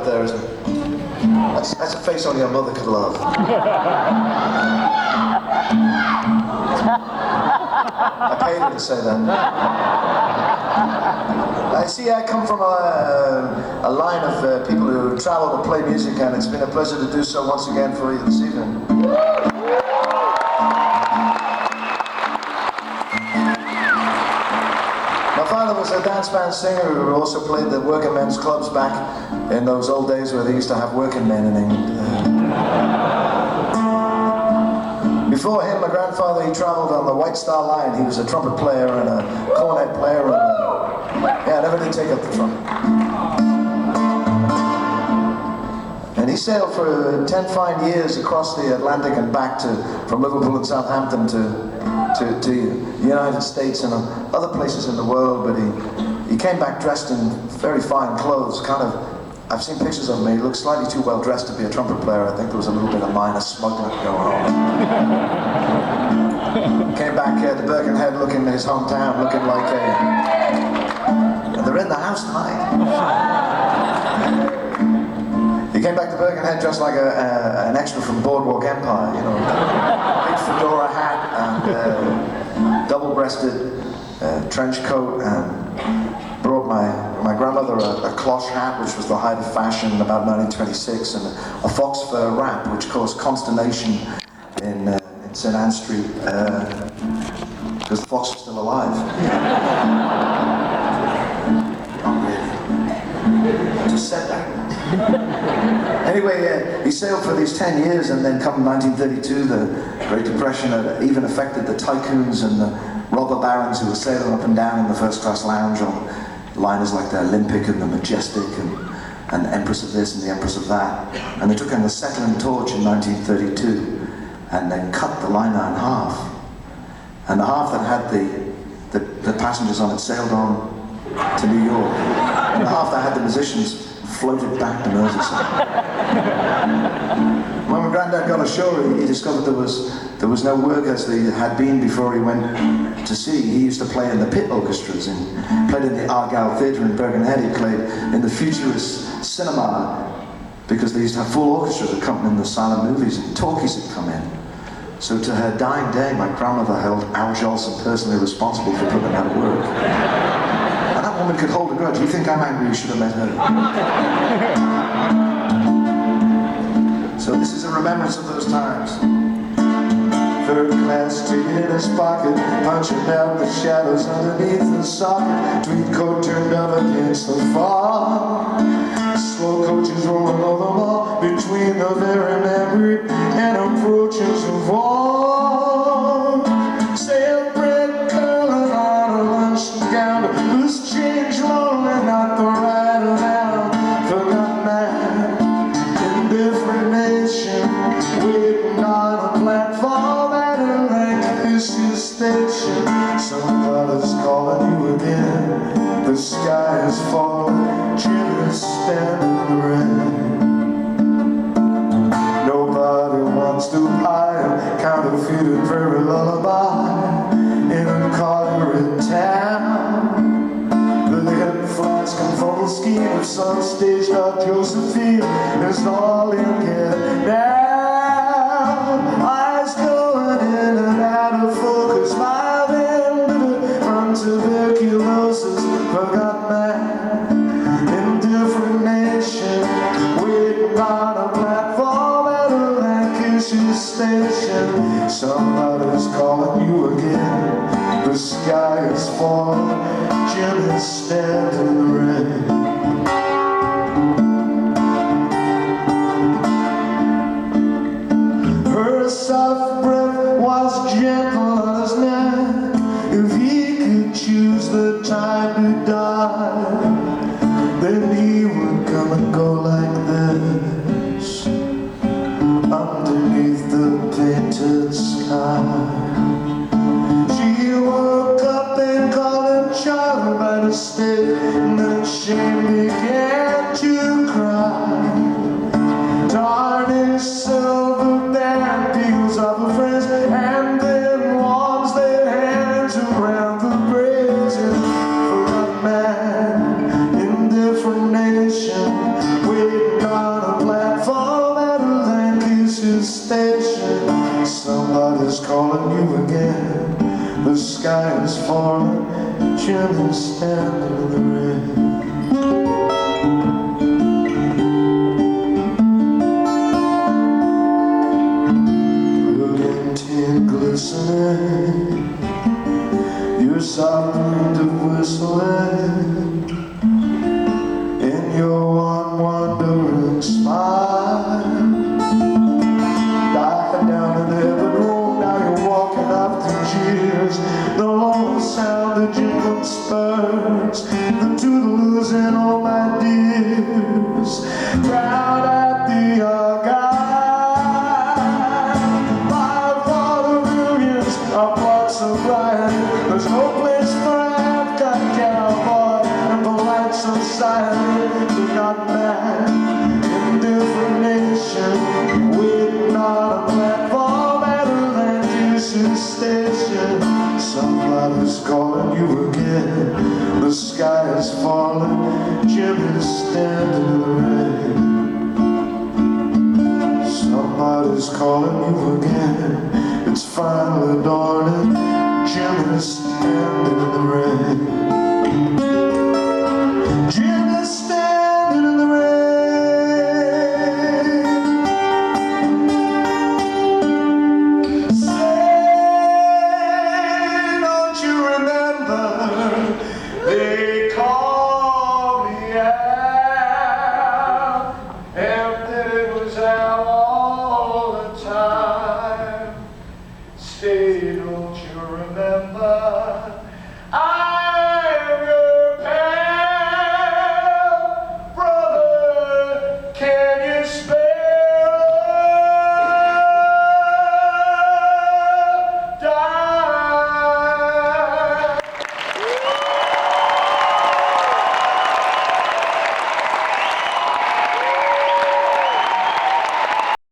up there, isn't it? That's a face only a mother could love. I paid her to say that. I see I come from a line of people who travel to play music, and it's been a pleasure to do so once again for you this evening. My father was a dance band singer who also played the working men's clubs back in those old days where they used to have working men in England. Before him, my grandfather, he travelled on the White Star Line. He was a trumpet player and a cornet player, and yeah, never did take up the trumpet. And he sailed for 10 fine years across the Atlantic and back from Liverpool and Southampton to the United States and other places in the world, but he came back dressed in very fine clothes, I've seen pictures of him. He looked slightly too well dressed to be a trumpet player. I think there was a little bit of minor smuggling going on. Came back to Birkenhead looking his hometown, looking like they're in the house tonight. He came back to Birkenhead dressed like an extra from Boardwalk Empire, you know, big fedora hat and double-breasted trench coat, and brought my grandmother a cloche hat, which was the height of fashion in about 1926, and a fox fur wrap, which caused consternation in St. Anne Street, because the fox was still alive. Not really. Just said that. Anyway, he sailed for these 10 years, and then come 1932, the Great Depression had even affected the tycoons and the robber barons who were sailing up and down in the first-class lounge on liners like the Olympic and the Majestic and the Empress of this and the Empress of that. And they took in the settling torch in 1932 and then cut the liner in half. And the half that had the passengers on it sailed on to New York. And the half that had the musicians floated back to Merseyside. When my granddad got ashore, he discovered there was no work as there had been before he went to sea. He used to play in the pit orchestras, and played in the Argyle Theatre in Birkenhead. He played in the Futurist Cinema, because they used to have full orchestras accompanying the silent movies, and talkies had come in. So to her dying day, my grandmother held Al Jolson personally responsible for putting out of work. And that woman could hold a grudge. You think I'm angry, you should have met her. So this is a remembrance of those times. Third class ticket in his pocket, punching out the shadows underneath the socket. Tweed coat turned up against the fog. Slow coaches rolling over the wall between the very memory and approaches of fog. Sail bread curling on a luncheon gown, loose change lonely, not the right amount. Forgot man, indifferent nation, waiting on a platform at a Lancaster station. Somebody's calling you again. The sky is falling, Jimmie's standing in the rain. Nobody wants to hire counterfeited prairie lullaby in a colored town. The lead flask and full scheme of some stage dog Josephine is all you get now. Eyes going in and out of focus, smiling, from tuberculosis. Forgot man, indifferent nation, waiting on a platform at a Lancaster station. Somebody's calling you again. The sky is falling, Jimmie's standing in the rain. Her soft breath was gentle on his neck. If he could choose the time to die, then he would come and go like this, underneath the painted sky. She woke up and called him Charlie by mistake, and then she began to cry. Tarnished silver band peels off her friends, and then warms their hands around the brazier. For a man, indifferent nation, waiting sky is falling, Jimmie's standing in the rain. Brilliant tin glistening, your soft wind of whistling, in your one wandering smile. Died down in heaven room, now you're walking up through years. The long sound of jingling spurs, the toodles and all my dears. Proud at the argyle, my father millions are blood so bright. There's no place for African cowboy and polite society. We're not mad in different nation, waiting on a platform better than Houston Station. Somebody's calling you again. The sky is falling, Jimmie's standing in the rain. Somebody's calling you again. It's finally dawning, Jimmie's standing in the rain.